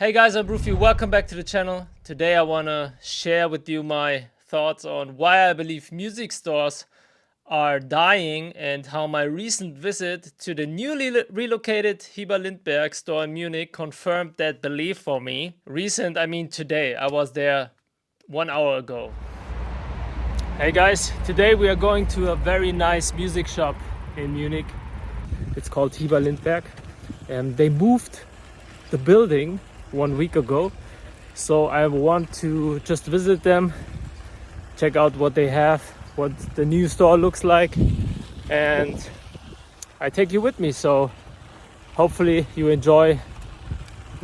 Hey guys, I'm Brufio. Welcome back to the channel. Today I want to share with you my thoughts on why I believe music stores are dying and how my recent visit to the newly relocated Hieber Lindbergh store in Munich confirmed that belief for me. Recent, I mean today. I was there 1 hour ago. Hey guys, today we are going to a very nice music shop in Munich. It's called Hieber Lindbergh. They moved the building 1 week ago, so I want to just visit them, check out what they have, what the new store looks like, and I take you with me, so hopefully you enjoy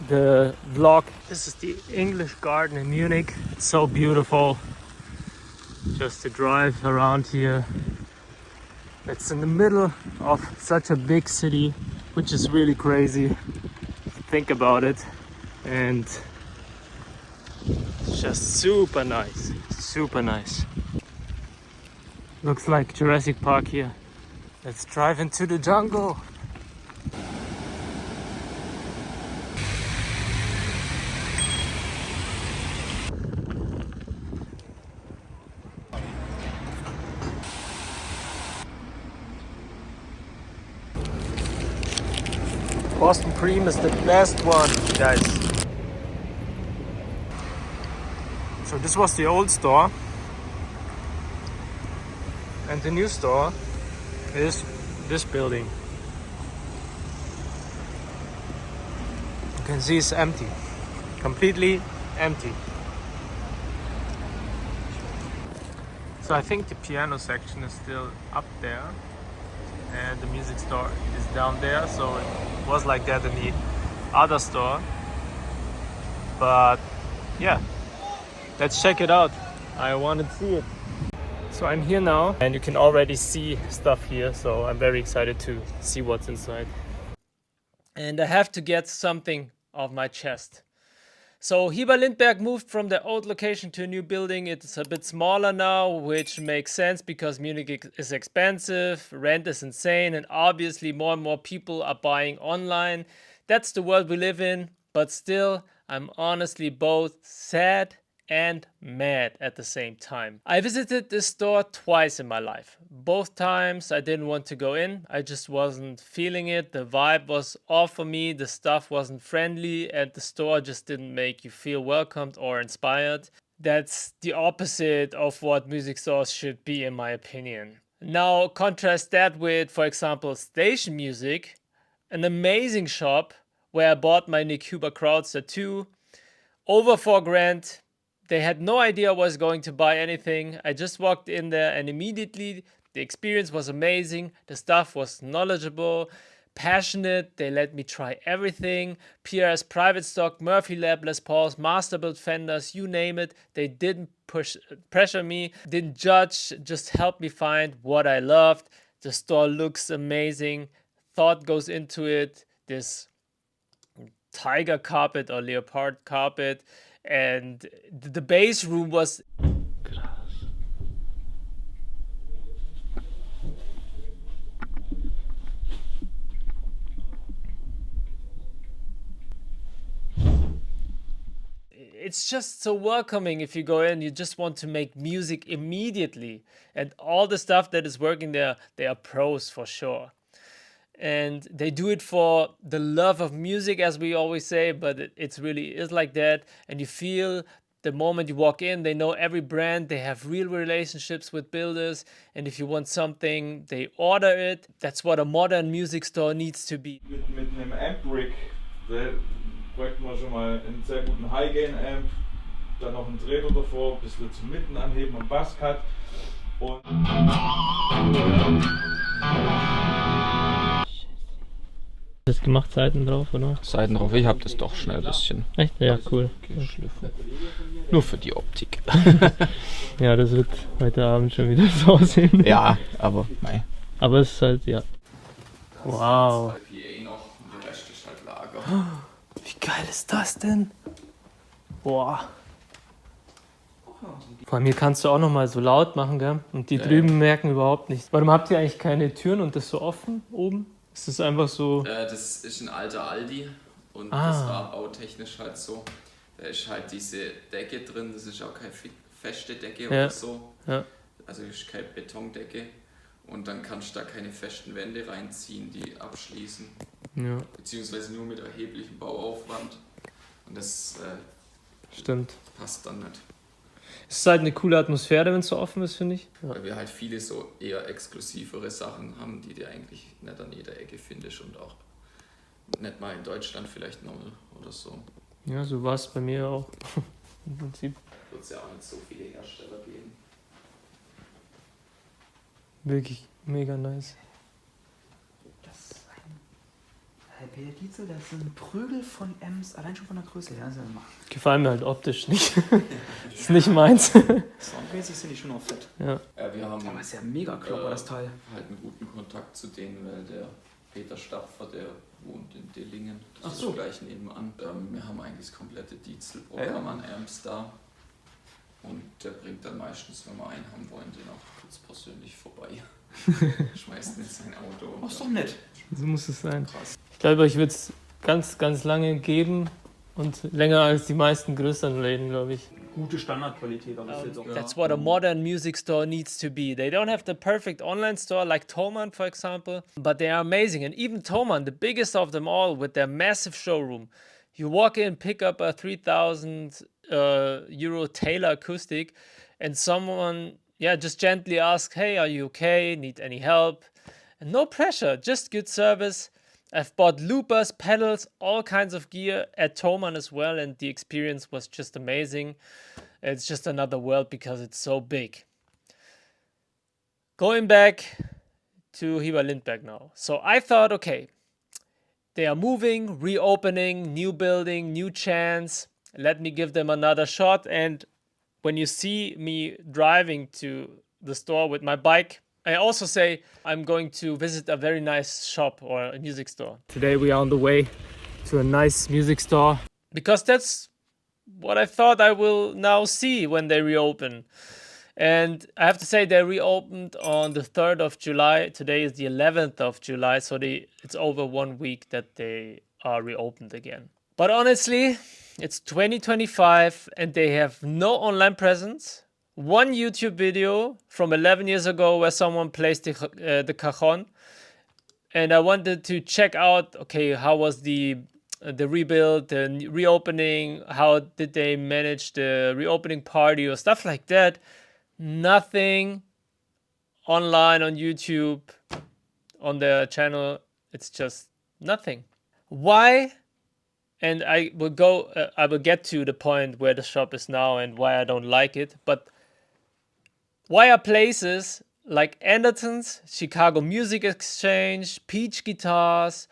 the vlog. This is the English Garden in Munich. It's so beautiful just to drive around here. It's in the middle of such a big city, which is really crazy. Think about it. And it's just super nice, super nice. Looks like Jurassic Park here. Let's drive into the jungle. Boston Cream is the best one, guys. So this was the old store, and the new store is this building. You can see it's empty, completely empty. So I think the piano section is still up there and the music store is down there, so it was like that in the other store. But yeah, let's check it out. I want to see it. So I'm here now and you can already see stuff here, so I'm very excited to see what's inside. And I have to get something off my chest. So Hieber Lindbergh moved from the old location to a new building. It's a bit smaller now, which makes sense because Munich is expensive, rent is insane, and obviously more and more people are buying online. That's the world we live in, but still, I'm honestly both sad and mad at the same time. I visited this store twice in my life. Both times I didn't want to go in. I just wasn't feeling it. The vibe was off for me. The stuff wasn't friendly and the store just didn't make you feel welcomed or inspired. That's the opposite of what music stores should be, in my opinion. Now contrast that with, for example, Station Music, an amazing shop where I bought my Nick Huber Crowds tattoo. Over 4 grand. They had no idea I was going to buy anything. I just walked in there and immediately the experience was amazing. The staff was knowledgeable, passionate. They let me try everything. PRS private stock, Murphy Lab, Les Pauls, master built Fenders, you name it. They didn't pressure me, didn't judge, just helped me find what I loved. The store looks amazing. Thought goes into it. This tiger carpet or leopard carpet. And the bass room was it's just so welcoming. If you go in, you just want to make music immediately, and all the stuff that is working there, they are pros for sure. And they do it for the love of music, as we always say, but it's really is like that. And you feel the moment you walk in, they know every brand, they have real relationships with builders, and if you want something, they order it. That's what a modern music store needs to be. Mit einem Amp-Rig, da bräuchten wir schon mal einen sehr guten High-Gain-Amp, dann noch einen Dreher davor, ein bisschen zum Mitten anheben am Basscut und Das gemacht, Seiten drauf, oder? Seiten drauf, ich hab das doch schnell ein bisschen Echt? Ja, cool. geschliffen. Nur für die Optik. Ja, das wird heute Abend schon wieder so aussehen. Ja, aber nein. Aber es ist halt, ja. Wow. Wie geil ist das denn? Boah. Vor allem hier kannst du auch noch mal so laut machen, gell? Und die drüben merken überhaupt nichts. Warum habt ihr eigentlich keine Türen und das so offen oben? Ist das einfach so? Das ist ein alter Aldi und das war bautechnisch halt so. Da ist halt diese Decke drin, das ist auch keine feste Decke oder so. Ja. Also ist keine Betondecke. Und dann kannst du da keine festen Wände reinziehen, die abschließen. Ja. Beziehungsweise nur mit erheblichem Bauaufwand. Und das stimmt. Passt dann nicht. Es ist halt eine coole Atmosphäre, wenn es so offen ist, finde ich. Ja. Weil wir halt viele so eher exklusivere Sachen haben, die du eigentlich nicht an jeder Ecke findest und auch nicht mal in Deutschland vielleicht noch oder so. Ja, so war es bei mir auch. Im Prinzip. Wird es ja auch nicht so viele Hersteller geben. Wirklich mega nice. Das ist ein Peter Dietzel, das sind Prügel von Ems, allein schon von der Größe her. Gefallen mir halt optisch nicht. Ist nicht meins. Soundmäßig sind die schon auch fett. Ja. Wir haben aber ist ja mega klopper, das Teil. Halt einen guten Kontakt zu denen, weil der Peter Stapfer, der wohnt in Dillingen. Das so. ist gleich nebenan. Wir haben eigentlich das komplette Dietzel-Programm an Amps da. Und der bringt dann meistens, wenn wir einen haben wollen, den auch kurz persönlich vorbei. Schmeißt mit sein Auto. Oh, ist doch nett. So muss es sein. Krass. Ich glaube, euch wird es ganz, ganz lange geben und länger als die meisten größeren Läden, glaube ich. Gute Standardqualität, aber ist jetzt auch. That's what a modern music store needs to be. They don't have the perfect online store like Thomann, for example, but they are amazing. And even Thomann, the biggest of them all, with their massive showroom. You walk in, pick up a 3,000 Euro Taylor acoustic, and someone, just gently asks, "Hey, are you okay? Need any help?" And no pressure, just good service. I've bought loopers, pedals, all kinds of gear at Thomann as well, and the experience was just amazing. It's just another world because it's so big. Going back to Hiba Lindberg now. So I thought, okay, they are moving, reopening, new building, new chance. Let me give them another shot. And when you see me driving to the store with my bike, I also say I'm going to visit a very nice shop or a music store. Today we are on the way to a nice music store because that's what I thought I will now see when they reopen. And I have to say they reopened on the 3rd of July. Today is the 11th of July, so it's over 1 week that they are reopened again. But honestly, it's 2025 and they have no online presence. One YouTube video from 11 years ago where someone plays the cajon. And I wanted to check out, okay, how was the rebuild, the reopening, how did they manage the reopening party or stuff like that. Nothing online on YouTube, on their channel. It's just nothing. Why? And I will get to the point where the shop is now and why I don't like it. But why are places like Anderton's, Chicago Music Exchange, Peach Guitars,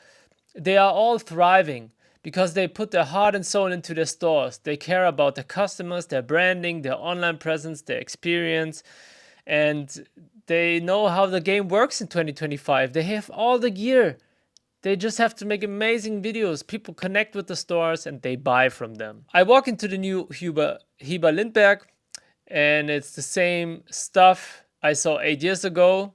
they are all thriving because they put their heart and soul into their stores. They care about their customers, their branding, their online presence, their experience, and they know how the game works in 2025. They have all the gear. They just have to make amazing videos. People connect with the stores and they buy from them. I walk into the new Hiba Lindberg and it's the same stuff I saw 8 years ago.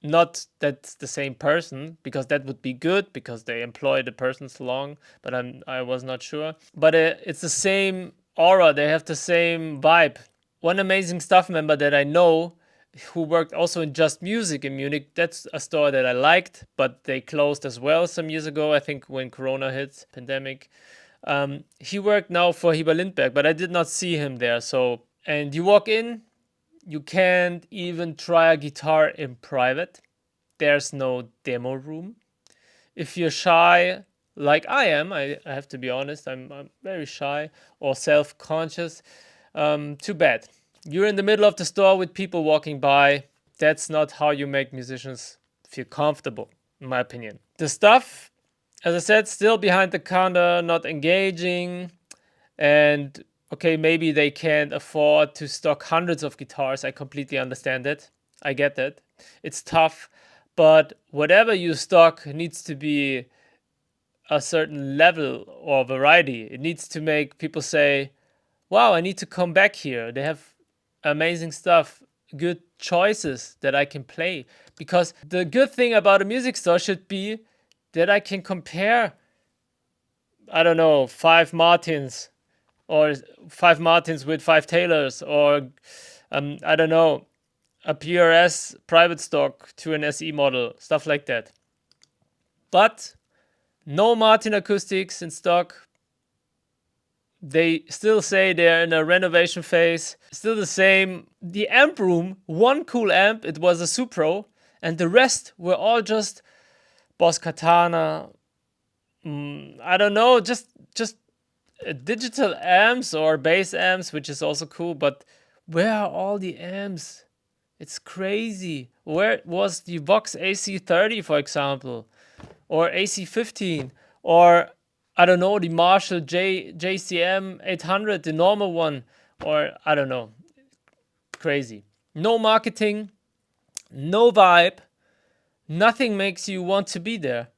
Not that's the same person, because that would be good because they employ the person so long, but I was not sure. But it's the same aura. They have the same vibe. One amazing staff member that I know who worked also in Just Music in Munich, that's a store that I liked, but they closed as well some years ago, I think when Corona hit, pandemic. He worked now for Hiba Lindberg, but I did not see him there. So, and you walk in, you can't even try a guitar in private. There's no demo room. If you're shy, like I am, I have to be honest, I'm very shy or self-conscious, too bad. You're in the middle of the store with people walking by. That's not how you make musicians feel comfortable, in my opinion. The stuff, as I said, still behind the counter, not engaging. And okay, maybe they can't afford to stock hundreds of guitars. I completely understand it. I get that. It's tough. But whatever you stock needs to be a certain level or variety. It needs to make people say, wow, I need to come back here. They have amazing stuff, good choices that I can play. Because the good thing about a music store should be that I can compare I don't know, 5 Martins, or 5 Martins with 5 Taylors, or I don't know, a PRS private stock to an SE model, stuff like that. But no Martin acoustics in stock. They still say they're in a renovation phase. Still the same. The amp room, one cool amp, it was a Supro, and the rest were all just Boss Katana. I don't know, just digital amps or bass amps, which is also cool. But where are all the amps? It's crazy. Where was the Vox AC30, for example, or AC15, or I don't know, the Marshall JCM 800, the normal one, or I don't know. Crazy. No marketing, no vibe, nothing makes you want to be there.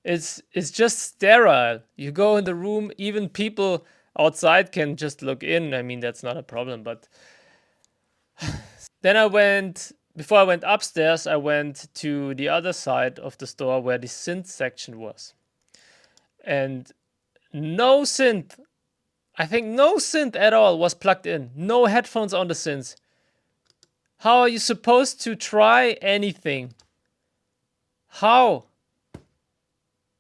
It's just sterile. You go in the room, even people outside can just look in. I mean, that's not a problem, but then before I went upstairs, I went to the other side of the store where the synth section was. And no synth, I think no synth at all was plugged in. No headphones on the synths. How are you supposed to try anything? How?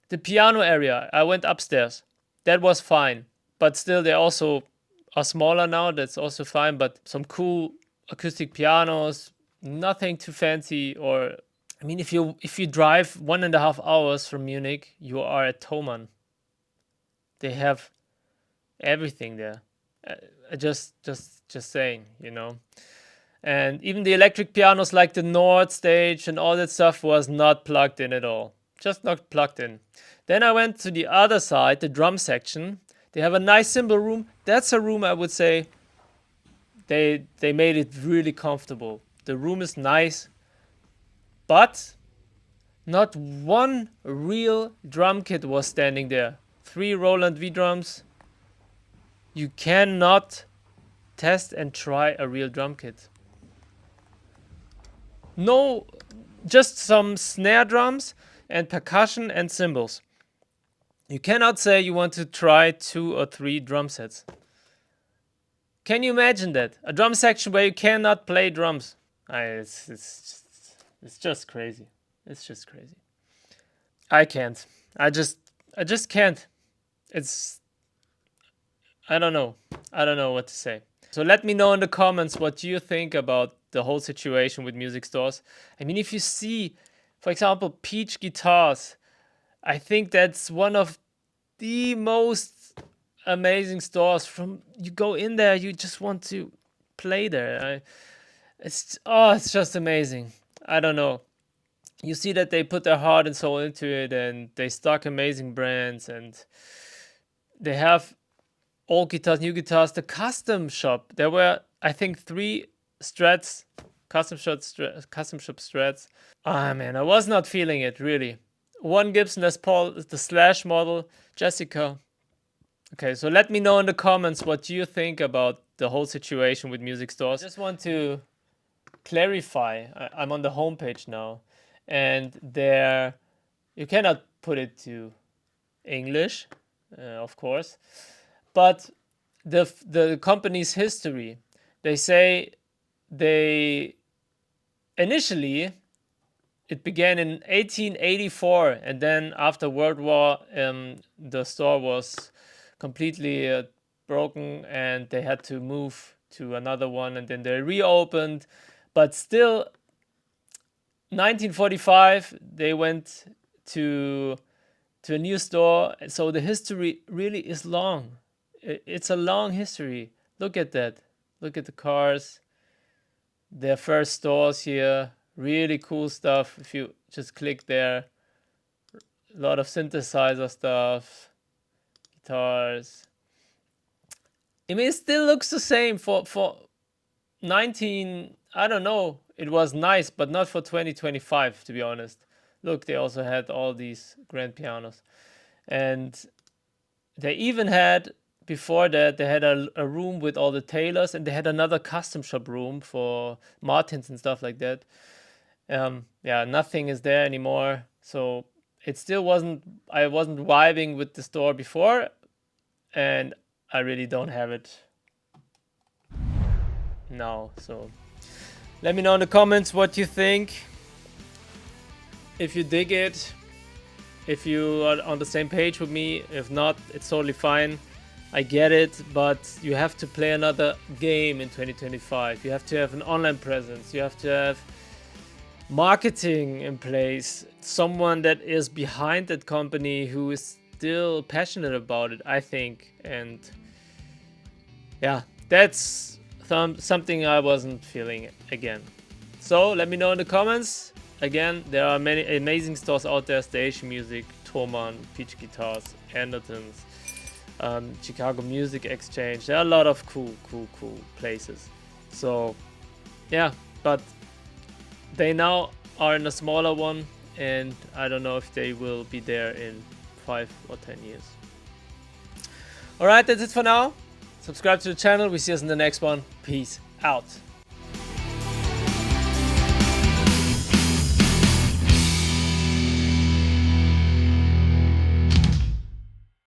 The piano area, I went upstairs. That was fine. But still, they also are smaller now. That's also fine. But some cool acoustic pianos, nothing too fancy. Or, I mean, if you drive 1.5 hours from Munich, you are at Thomann. They have everything there. Just saying, you know. And even the electric pianos like the Nord stage and all that stuff was not plugged in at all. Just not plugged in. Then I went to the other side, the drum section. They have a nice cymbal room. That's a room I would say they made it really comfortable. The room is nice, but not one real drum kit was standing there. 3 Roland V drums. You cannot test and try a real drum kit. No, just some snare drums and percussion and cymbals. You cannot say you want to try 2 or 3 drum sets. Can you imagine that? A drum section where you cannot play drums. It's just crazy. It's just crazy. I can't. I just can't. I don't know. I don't know what to say. So let me know in the comments what you think about the whole situation with music stores. I mean, if you see, for example, Peach Guitars, I think that's one of the most amazing stores. You go in there, you just want to play there. It's just amazing. I don't know. You see that they put their heart and soul into it, and they stock amazing brands, and they have old guitars, new guitars. The custom shop, there were, I think, 3 Strats, custom shop Strats. Ah man, I was not feeling it really. 1 Gibson Les Paul, the Slash model, Jessica. Okay, so let me know in the comments what you think about the whole situation with music stores. I just want to clarify. I'm on the homepage now, and there you cannot put it to English, of course, but the company's history. They say initially it began in 1884, and then after World War, the store was completely broken, and they had to move to another one, and then they reopened. But still, 1945, they went to a new store. So the history really is long. It's a long history. Look at that. Look at the cars. Their first stores here. Really cool stuff. If you just click there, a lot of synthesizer stuff, guitars. I mean, it still looks the same for 19. I don't know. It was nice, but not for 2025, to be honest. Look, they also had all these grand pianos, and they even had, before that, they had a room with all the Taylors, and they had another custom shop room for Martins and stuff like that. Yeah, nothing is there anymore. So it still wasn't, I wasn't vibing with the store before, and I really don't have it now. So let me know in the comments what you think, if you dig it, if you are on the same page with me. If not, it's totally fine. I get it, but you have to play another game in 2025. You have to have an online presence. You have to have marketing in place. Someone that is behind that company who is still passionate about it, I think. And yeah, that's something I wasn't feeling again. So let me know in the comments. Again, there are many amazing stores out there: Station Music, Thomann, Peach Guitars, Andertons, Chicago Music Exchange. There are a lot of cool places. So yeah, but they now are in a smaller one, and I don't know if they will be there in 5 or 10 years. Alright, that's it for now. Subscribe to the channel. We see us in the next one. Peace out.